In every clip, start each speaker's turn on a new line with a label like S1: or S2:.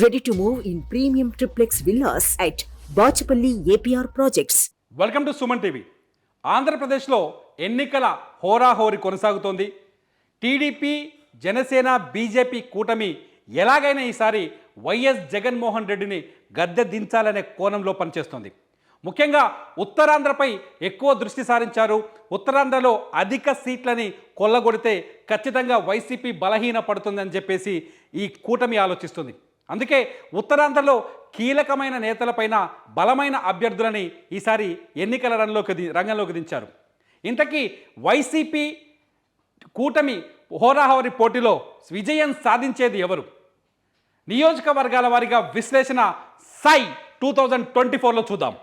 S1: Ready to move in premium triplex villas at Bachapalli APR Projects.
S2: Welcome to Suman TV. ఆంధ్రప్రదేశ్లో ఎన్నికల హోరాహోరీ కొనసాగుతోంది. TDP, Janasena, BJP కూటమి ఎలాగైనా ఈసారి వైఎస్ జగన్మోహన్ రెడ్డిని గద్దె దించాలనే కోణంలో పనిచేస్తోంది. ముఖ్యంగా ఉత్తరాంధ్రపై ఎక్కువ దృష్టి సారించారు. ఉత్తరాంధ్రలో అధిక సీట్లని కొల్లగొడితే ఖచ్చితంగా వైసీపీ బలహీన పడుతుందని చెప్పేసి ఈ కూటమి ఆలోచిస్తుంది. అందుకే ఉత్తరాంధ్రలో కీలకమైన నేతలపైన బలమైన అభ్యర్థులని ఈసారి ఎన్నికల రంగంలోకి దించారు. ఇంతకీ వైసీపీ కూటమి హోరాహోరీ పోటీలో విజయం సాధించేది ఎవరు? నియోజకవర్గాల వారీగా విశ్లేషణ సై 2024లో చూద్దాం.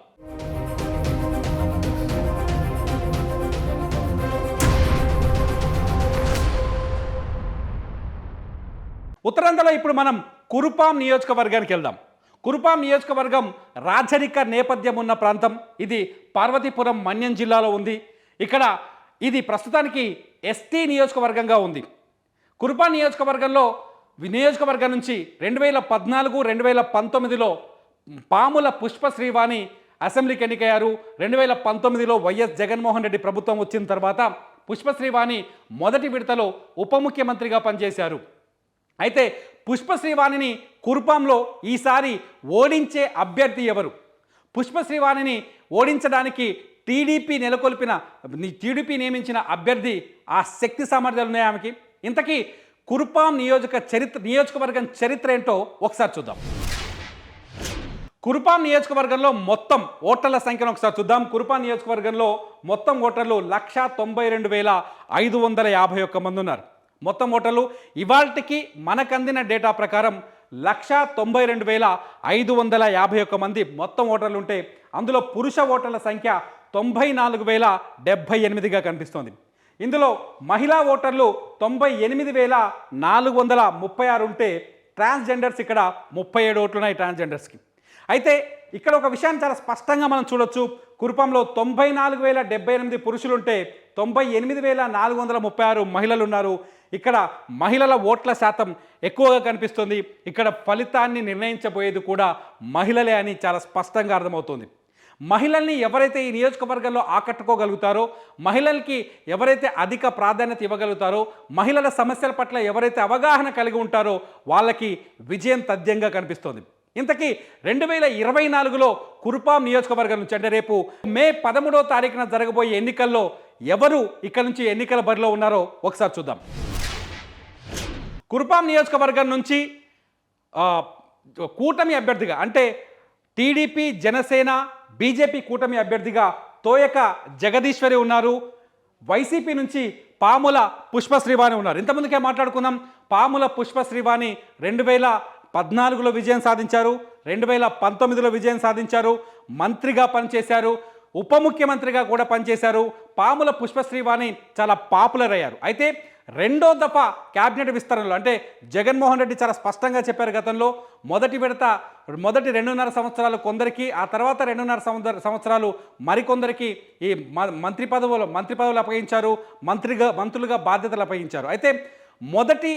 S2: ఉత్తరాంధ్రలో ఇప్పుడు మనం కురుపాం నియోజకవర్గానికి వెళ్దాం. కురుపాం నియోజకవర్గం రాజరిక నేపథ్యం ఉన్న ప్రాంతం. ఇది పార్వతీపురం మన్యం జిల్లాలో ఉంది. ఇక్కడ ఇది ప్రస్తుతానికి ఎస్టీ నియోజకవర్గంగా ఉంది. కురుపాం నియోజకవర్గం నుంచి 2014-2019లో పాముల పుష్పశ్రీవాణి అసెంబ్లీకి ఎన్నికయ్యారు. 2019లో వైఎస్ జగన్మోహన్ రెడ్డి ప్రభుత్వం వచ్చిన తర్వాత పుష్పశ్రీవాణి మొదటి విడతలో ఉప ముఖ్యమంత్రిగా పనిచేశారు. అయితే పుష్పశ్రీవాణిని కురుపాంలో ఈసారి ఓడించే అభ్యర్థి ఎవరు? పుష్పశ్రీవాణిని ఓడించడానికి టీడీపీ నియమించిన అభ్యర్థి ఆ శక్తి సామర్థ్యాలు ఉన్నాయి ఆమెకి. ఇంతకీ కురుపాం నియోజకవర్గం చరిత్ర ఏంటో ఒకసారి చూద్దాం. కురుపాం నియోజకవర్గంలో మొత్తం ఓటర్ల సంఖ్యను ఒకసారి చూద్దాం. కురుపాం నియోజకవర్గంలో మొత్తం ఓటర్లు 192,551 మంది ఉన్నారు. మొత్తం ఓటర్లు ఇవాల్టికి మనకు అందిన డేటా ప్రకారం 192,551 మంది మొత్తం ఓటర్లు ఉంటే అందులో పురుష ఓటర్ల సంఖ్య 94,078గా కనిపిస్తోంది. ఇందులో మహిళా ఓటర్లు 98,436 ఉంటే ట్రాన్స్జెండర్స్ ఇక్కడ 37 ఓట్లు ఉన్నాయి ట్రాన్స్జెండర్స్కి. అయితే ఇక్కడ ఒక విషయాన్ని చాలా స్పష్టంగా మనం చూడొచ్చు. కురుపాంలో 94,078 పురుషులుంటే 98,436 మహిళలు ఉన్నారు. ఇక్కడ మహిళల ఓట్ల శాతం ఎక్కువగా కనిపిస్తుంది. ఇక్కడ ఫలితాన్ని నిర్ణయించబోయేది కూడా మహిళలే అని చాలా స్పష్టంగా అర్థమవుతుంది. మహిళల్ని ఎవరైతే ఈ నియోజకవర్గంలో ఆకట్టుకోగలుగుతారో, మహిళలకి ఎవరైతే అధిక ప్రాధాన్యత ఇవ్వగలుగుతారో, మహిళల సమస్యల పట్ల ఎవరైతే అవగాహన కలిగి ఉంటారో వాళ్ళకి విజయం తథ్యంగా కనిపిస్తోంది. ఇంతకీ 2024లో కురుపాం నియోజకవర్గం నుంచి అంటే రేపు మే 13వ తారీఖున జరగబోయే ఎన్నికల్లో ఎవరు ఇక్కడ నుంచి ఎన్నికల బరిలో ఉన్నారో ఒకసారి చూద్దాం. కురుపాం నియోజకవర్గం నుంచి కూటమి అభ్యర్థిగా అంటే టీడీపీ, జనసేన, బీజేపీ కూటమి అభ్యర్థిగా తోయక జగదీశ్వరి ఉన్నారు. వైసీపీ నుంచి పాముల పుష్పశ్రీవాణి ఉన్నారు. ఇంతకుముందుకే మాట్లాడుకున్నాం. పాముల పుష్పశ్రీవాణి 2014లో విజయం సాధించారు, 2019లో విజయం సాధించారు, మంత్రిగా పనిచేశారు, ఉప ముఖ్యమంత్రిగా కూడా పనిచేశారు. పాముల పుష్పశ్రీవాణి చాలా పాపులర్ అయ్యారు. అయితే రెండో దఫా క్యాబినెట్ విస్తరణలో అంటే జగన్మోహన్ రెడ్డి చాలా స్పష్టంగా చెప్పారు గతంలో మొదటి 2.5 సంవత్సరాలు కొందరికి, ఆ తర్వాత 2.5 సంవత్సరాలు మరికొందరికి ఈ మంత్రి పదవులు అప్పగించారు, మంత్రులుగా బాధ్యతలు అప్పగించారు. అయితే మొదటి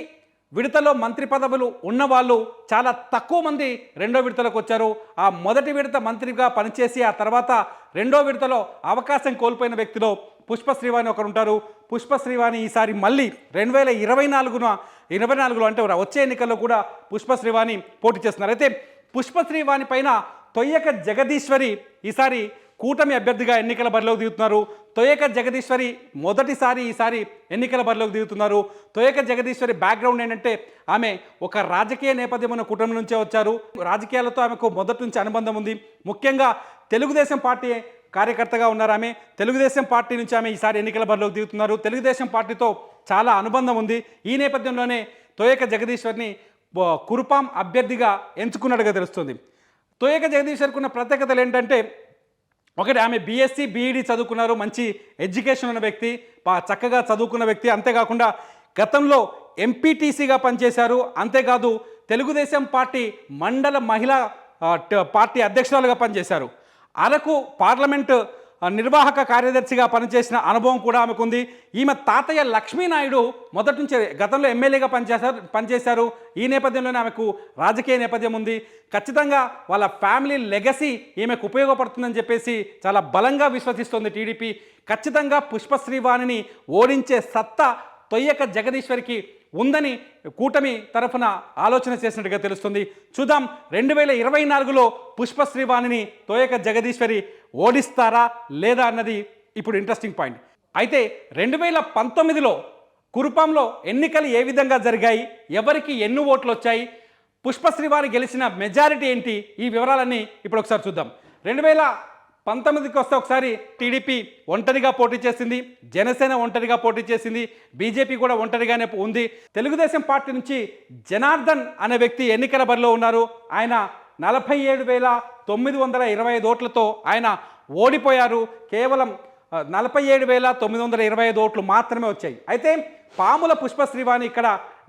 S2: విడతలో మంత్రి పదవులు ఉన్నవాళ్ళు చాలా తక్కువ మంది రెండో విడతలోకి వచ్చారు. ఆ మొదటి విడత మంత్రిగా పనిచేసి ఆ తర్వాత రెండో విడతలో అవకాశం కోల్పోయిన వ్యక్తిలో పుష్పశ్రీవాణి ఒకరు ఉంటారు. పుష్పశ్రీవాణి ఈసారి మళ్ళీ 2024లో అంటే వచ్చే ఎన్నికల్లో కూడా పుష్పశ్రీవాణి పోటీ చేస్తున్నారు. అయితే పుష్పశ్రీవాణి పైన తొయ్యక జగదీశ్వరి ఈసారి కూటమి అభ్యర్థిగా ఎన్నికల బరిలోకి దిగుతున్నారు. తొయ్యక జగదీశ్వరి మొదటిసారి ఈసారి ఎన్నికల బరిలోకి దిగుతున్నారు. తొయ్యక జగదీశ్వరి బ్యాక్గ్రౌండ్ ఏంటంటే ఆమె ఒక రాజకీయ నేపథ్యం ఉన్న కుటుంబం నుంచే వచ్చారు. రాజకీయాలతో ఆమెకు మొదటి నుంచి అనుబంధం ఉంది. ముఖ్యంగా తెలుగుదేశం పార్టీ కార్యకర్తగా ఉన్నారు ఆమె. తెలుగుదేశం పార్టీ నుంచి ఆమె ఈసారి ఎన్నికల బరిలోకి దిగుతున్నారు. తెలుగుదేశం పార్టీతో చాలా అనుబంధం ఉంది. ఈ నేపథ్యంలోనే తొయ్యక జగదీశ్వరిని కురుపాం అభ్యర్థిగా ఎంచుకున్నట్టుగా తెలుస్తుంది. తొయ్యక జగదీశ్వరికి ఉన్న ప్రత్యేకతలు ఏంటంటే ఒకటి, ఆమె బీఎస్సీ బీఈడీ చదువుకున్నారు, మంచి ఎడ్యుకేషన్ ఉన్న వ్యక్తి, చక్కగా చదువుకున్న వ్యక్తి. అంతేకాకుండా గతంలో ఎంపీటీసీగా పనిచేశారు. అంతేకాదు తెలుగుదేశం పార్టీ మండల మహిళా పార్టీ అధ్యక్షురాలుగా పనిచేశారు. అరకు పార్లమెంటు నిర్వాహక కార్యదర్శిగా పనిచేసిన అనుభవం కూడా ఆమెకుంది. ఈమె తాతయ్య లక్ష్మీనాయుడు మొదటి నుంచి గతంలో ఎమ్మెల్యేగా పనిచేశారు. ఈ నేపథ్యంలోనే ఆమెకు రాజకీయ నేపథ్యం ఉంది. ఖచ్చితంగా వాళ్ళ ఫ్యామిలీ లెగసీ ఈమెకు ఉపయోగపడుతుందని చెప్పేసి చాలా బలంగా విశ్వసిస్తోంది టీడీపీ. ఖచ్చితంగా పుష్పశ్రీవాణిని ఓడించే సత్తా తొయ్యక జగదీశ్వరికి ఉందని కూటమి తరఫున ఆలోచన చేసినట్టుగా తెలుస్తుంది. చూద్దాం 2024లో పుష్పశ్రీవాణిని తోయక జగదీశ్వరి ఓడిస్తారా లేదా అన్నది ఇప్పుడు ఇంట్రెస్టింగ్ పాయింట్. అయితే 2019లో కురుపాంలో ఎన్నికలు ఏ విధంగా జరిగాయి, ఎవరికి ఎన్ని ఓట్లు వచ్చాయి, పుష్పశ్రీవాణి గెలిచిన మెజారిటీ ఏంటి, ఈ వివరాలన్నీ ఇప్పుడు ఒకసారి చూద్దాం. 2019కి వస్తే ఒకసారి టీడీపీ ఒంటరిగా పోటీ చేసింది, జనసేన ఒంటరిగా పోటీ చేసింది, బీజేపీ కూడా ఒంటరిగానే ఉంది. తెలుగుదేశం పార్టీ నుంచి జనార్దన్ అనే వ్యక్తి ఎన్నికల బరిలో ఉన్నారు. ఆయన 47,925 ఓట్లతో ఆయన ఓడిపోయారు. కేవలం 47,925 ఓట్లు మాత్రమే వచ్చాయి. అయితే పాముల పుష్పశ్రీవాణి ఇక్కడ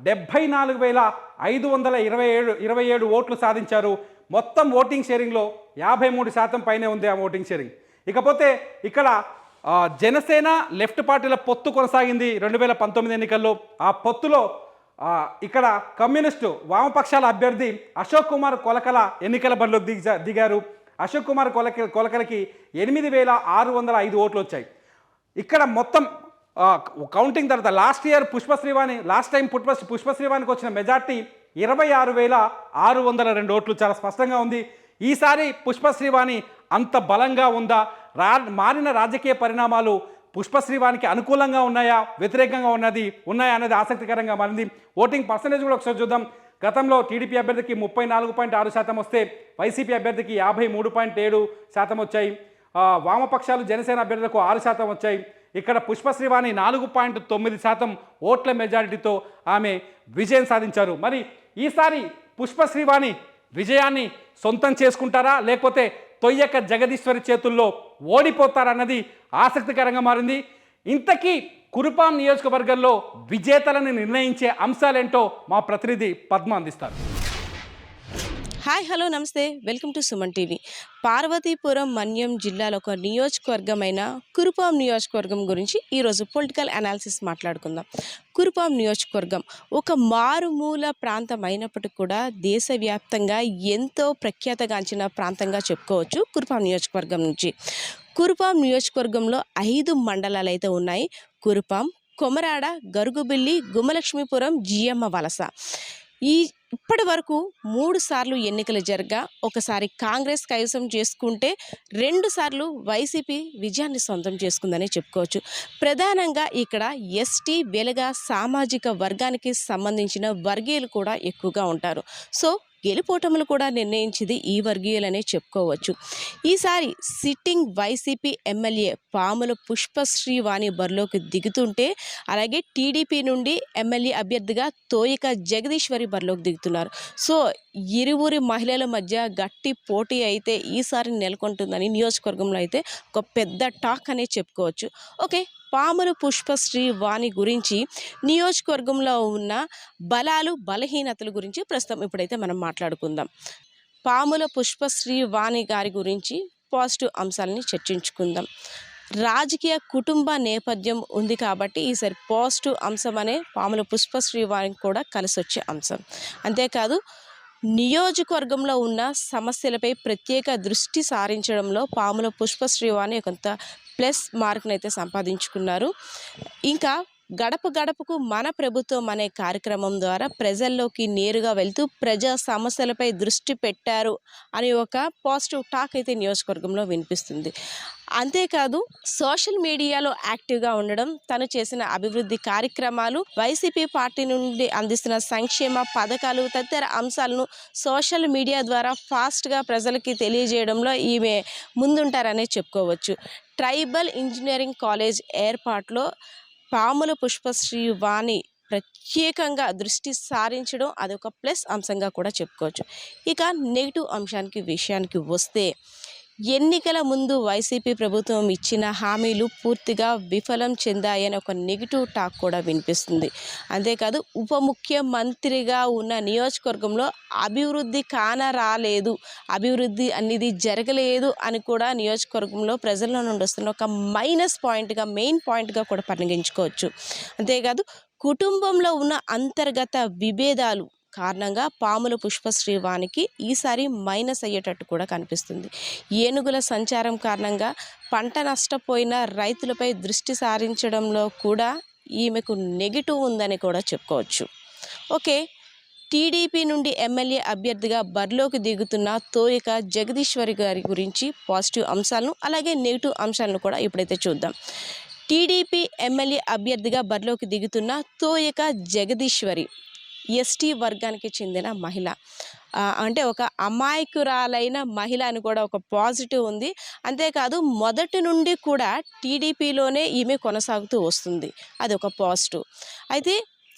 S2: 74,527 ఓట్లు సాధించారు. మొత్తం ఓటింగ్ షేరింగ్లో 53% పైనే ఉంది ఆ ఓటింగ్ షేరింగ్. ఇకపోతే ఇక్కడ జనసేన లెఫ్ట్ పార్టీల పొత్తు కొనసాగింది 2019 ఎన్నికల్లో. ఆ పొత్తులో ఇక్కడ కమ్యూనిస్టు వామపక్షాల అభ్యర్థి అశోక్ కుమార్ కొలకల ఎన్నికల బరిలోకి దిగారు. అశోక్ కుమార్ కొలకలకి 8,605 ఓట్లు వచ్చాయి. ఇక్కడ మొత్తం కౌంటింగ్ తర్వాత లాస్ట్ టైం పుష్పశ్రీవాణికి వచ్చిన మెజార్టీ 26,602 ఓట్లు. చాలా స్పష్టంగా ఉంది. ఈసారి పుష్పశ్రీవాణి అంత బలంగా ఉందా, మారిన రాజకీయ పరిణామాలు పుష్పశ్రీవాణికి అనుకూలంగా ఉన్నాయా, వ్యతిరేకంగా ఉన్నాయా అనేది ఆసక్తికరంగా మారింది. ఓటింగ్ పర్సంటేజ్ కూడా ఒకసారి చూద్దాం. గతంలో టీడీపీ అభ్యర్థికి 34.6% వస్తే వైసీపీ అభ్యర్థికి 53.7% వచ్చాయి. వామపక్షాలు జనసేన అభ్యర్థులకు 6% వచ్చాయి. ఇక్కడ పుష్పశ్రీవాణి 4.9% ఓట్ల మెజారిటీతో ఆమె విజయం సాధించారు. మరి ఈసారి పుష్పశ్రీవాణి విజయాన్ని సొంతం చేసుకుంటారా, లేకపోతే తొయ్యక జగదీశ్వరి చేతుల్లో ఓడిపోతారన్నది ఆసక్తికరంగా మారింది. ఇంతకీ కురుపాం నియోజకవర్గంలో విజేతలను నిర్ణయించే అంశాలేంటో మా ప్రతినిధి పద్మ అందిస్తారు.
S3: హాయ్ హలో నమస్తే, welcome to Suman TV. Parvathipuram Manyam జిల్లాలో ఒక నియోజకవర్గమైన కురుపాం నియోజకవర్గం గురించి ఈరోజు పొలిటికల్ అనాలిసిస్ మాట్లాడుకుందాం. కురుపాం నియోజకవర్గం ఒక మారుమూల ప్రాంతం అయినప్పటికీ కూడా దేశవ్యాప్తంగా ఎంతో ప్రఖ్యాతగాంచిన ప్రాంతంగా చెప్పుకోవచ్చు. కురుపాం నియోజకవర్గం నుంచి కురుపాం నియోజకవర్గంలో 5 మండలాలు అయితే ఉన్నాయి. కురుపాం, కొమరాడ, గరుగుబిల్లి, గుమ్మలక్ష్మీపురం, జియమ్మ వలస. ఇప్పటి వరకు 3 సార్లు ఎన్నికలు జరగా ఒకసారి కాంగ్రెస్ కైవసం చేసుకుంటే 2 సార్లు వైసీపీ విజయాన్ని సొంతం చేసుకుందని చెప్పుకోవచ్చు. ప్రధానంగా ఇక్కడ ఎస్టీ వెలగ సామాజిక వర్గానికి సంబంధించిన వర్గీయులు కూడా ఎక్కువగా ఉంటారు. సో గెలుపోటములు కూడా నిర్ణయించింది ఈ వర్గీయులనే చెప్పుకోవచ్చు. ఈసారి సిట్టింగ్ వైసీపీ ఎమ్మెల్యే పాముల పుష్పశ్రీవాణి బరిలోకి దిగుతుంటే, అలాగే టీడీపీ నుండి ఎమ్మెల్యే అభ్యర్థిగా తోయిక జగదీశ్వరి బరిలోకి దిగుతున్నారు. సో ఇరువురి మహిళల మధ్య గట్టి పోటీ అయితే ఈసారి నెలకొంటుందని నియోజకవర్గంలో అయితే ఒక పెద్ద టాక్ అనే చెప్పుకోవచ్చు. ఓకే, పాముల పుష్పశ్రీవాణి గురించి నియోజకవర్గంలో ఉన్న బలాలు బలహీనతల గురించి ప్రస్తుతం ఇప్పుడైతే మనం మాట్లాడుకుందాం. పాముల పుష్పశ్రీవాణి గారి గురించి పాజిటివ్ అంశాలని చర్చించుకుందాం. రాజకీయ కుటుంబ నేపథ్యం ఉంది కాబట్టి ఈసారి పాజిటివ్ అంశం అనే పాముల పుష్పశ్రీవాణి కూడా కలిసి వచ్చే అంశం. అంతేకాదు నియోజకవర్గంలో ఉన్న సమస్యలపై ప్రత్యేక దృష్టి సారించడంలో పాముల పుష్పశ్రీవాణి కొంత ప్లస్ మార్క్ని అయితే సంపాదించుకున్నారు. ఇంకా గడప గడపకు మన ప్రభుత్వం అనే కార్యక్రమం ద్వారా ప్రజల్లోకి నేరుగా వెళ్తూ ప్రజా సమస్యలపై దృష్టి పెట్టారు అని ఒక పాజిటివ్ టాక్ అయితే నియోజకవర్గంలో వినిపిస్తుంది. అంతేకాదు సోషల్ మీడియాలో యాక్టివ్గా ఉండడం, తను చేసిన అభివృద్ధి కార్యక్రమాలు, వైసీపీ పార్టీ నుండి అందిస్తున్న సంక్షేమ పథకాలు తదితర అంశాలను సోషల్ మీడియా ద్వారా ఫాస్ట్గా ప్రజలకి తెలియజేయడంలో ఈమె ముందుంటారనే చెప్పుకోవచ్చు. ట్రైబల్ ఇంజనీరింగ్ కాలేజ్ ఏర్పాటులో పాముల పుష్పశ్రీవాణి ప్రత్యేకంగా దృష్టి సారించడం అదొక ప్లస్ అంశంగా కూడా చెప్పుకోవచ్చు. ఇక నెగిటివ్ విషయానికి వస్తే ఎన్నికల ముందు వైసీపీ ప్రభుత్వం ఇచ్చిన హామీలు పూర్తిగా విఫలం చెందాయని ఒక నెగిటివ్ టాక్ కూడా వినిపిస్తుంది. అంతేకాదు ఉప ముఖ్యమంత్రిగా ఉన్న నియోజకవర్గంలో అభివృద్ధి కానరాలేదు, అభివృద్ధి అనేది జరగలేదు అని కూడా నియోజకవర్గంలో ప్రజల నుండి వస్తున్న ఒక మైనస్ పాయింట్గా, మెయిన్ పాయింట్గా కూడా పరిగణించుకోవచ్చు. అంతేకాదు కుటుంబంలో ఉన్న అంతర్గత విభేదాలు కారణంగా పాముల పుష్పశ్రీవాణికి ఈసారి మైనస్ అయ్యేటట్టు కూడా కనిపిస్తుంది. ఏనుగుల సంచారం కారణంగా పంట నష్టపోయిన రైతులపై దృష్టి సారించడంలో కూడా ఈమెకు నెగిటివ్ ఉందని కూడా చెప్పుకోవచ్చు. ఓకే, టీడీపీ నుండి ఎమ్మెల్యే అభ్యర్థిగా బరిలోకి దిగుతున్న తోయక జగదీశ్వరి గారి గురించి పాజిటివ్ అంశాలను అలాగే నెగిటివ్ అంశాలను కూడా ఇప్పుడైతే చూద్దాం. టీడీపీ ఎమ్మెల్యే అభ్యర్థిగా బరిలోకి దిగుతున్న తోయక జగదీశ్వరి ఎస్టీ వర్గానికి చెందిన మహిళ, అంటే ఒక అమాయకురాలైన మహిళ అని కూడా ఒక పాజిటివ్ ఉంది. అంతేకాదు మొదటి నుండి కూడా టీడీపీలోనే ఈమె కొనసాగుతూ వస్తుంది, అది ఒక పాజిటివ్. అయితే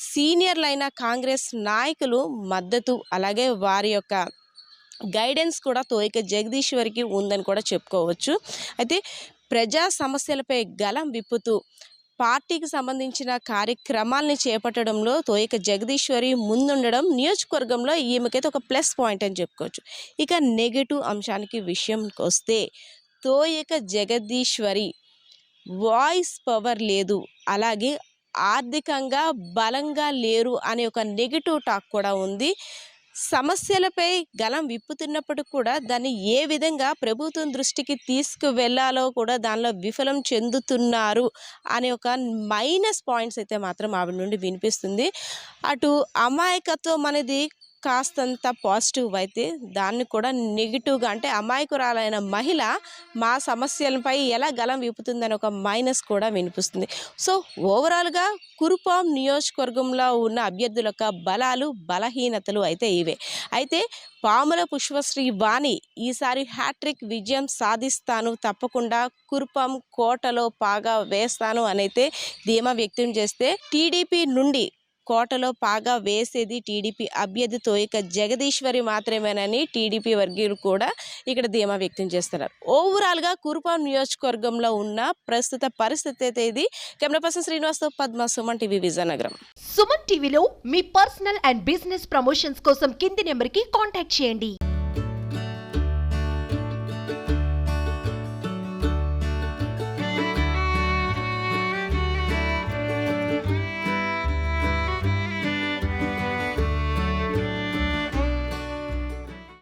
S3: సీనియర్లైన కాంగ్రెస్ నాయకులు మద్దతు అలాగే వారి యొక్క గైడెన్స్ కూడా తోయక జగదీశ్వరికి ఉందని కూడా చెప్పుకోవచ్చు. అయితే ప్రజా సమస్యలపై గలం విప్పుతూ పార్టీకి సంబంధించిన కార్యక్రమాల్ని చేపట్టడంలో తోయక జగదీశ్వరి ముందుండడం నియోజకవర్గంలో ఈమెకైతే ఒక ప్లస్ పాయింట్ అని చెప్పుకోవచ్చు. ఇక నెగిటివ్ అంశానికి విషయంకి వస్తే తోయక జగదీశ్వరి వాయిస్ పవర్ లేదు, అలాగే ఆర్థికంగా బలంగా లేరు అనే ఒక నెగిటివ్ టాక్ కూడా ఉంది. సమస్యలపై గలం విప్పుతున్నప్పుడు కూడా దాన్ని ఏ విధంగా ప్రభుత్వం దృష్టికి తీసుకువెళ్లాలో కూడా దానిలో విఫలం చెందుతున్నారు అనే ఒక మైనస్ పాయింట్స్ అయితే మాత్రం ఆవిడ నుండి వినిపిస్తుంది. అటు అమాయకత్వం అనేది కాస్తంత పాజిటివ్ అయితే దాన్ని కూడా నెగిటివ్గా, అంటే అమాయకురాలైన మహిళ మా సమస్యలపై ఎలా గలం విప్పుతుందని ఒక మైనస్ కూడా వినిపిస్తుంది. సో ఓవరాల్గా కురుపాం నియోజకవర్గంలో ఉన్న అభ్యర్థుల యొక్క బలాలు బలహీనతలు అయితే ఇవే. అయితే పాముల పుష్పశ్రీ వాణి ఈసారి హ్యాట్రిక్ విజయం సాధిస్తాను, తప్పకుండా కురుపాం కోటలో పాగా వేస్తాను అనైతే ధీమా వ్యక్తం చేస్తే, టీడీపీ నుండి కోటలో పాగా వేసేది టీడీపీ అభ్యర్థి తోయక జగదీశ్వరి మాత్రమేనని టీడీపీ వర్గీయులు కూడా ఇక్కడ ధీమా వ్యక్తం చేస్తున్నారు. ఓవరాల్గా కురుపాం నియోజకవర్గంలో ఉన్న ప్రస్తుత పరిస్థితి అయితే ఇది. కెమెరా పర్సన్ శ్రీనివాస్తో పద్మ, సుమన్ టీవీ, విజయనగరం.
S4: సుమన్ టీవీలో మీ పర్సనల్ అండ్ బిజినెస్ ప్రమోషన్స్ కోసం కింది నెంబర్కి కాంటాక్ట్ చేయండి.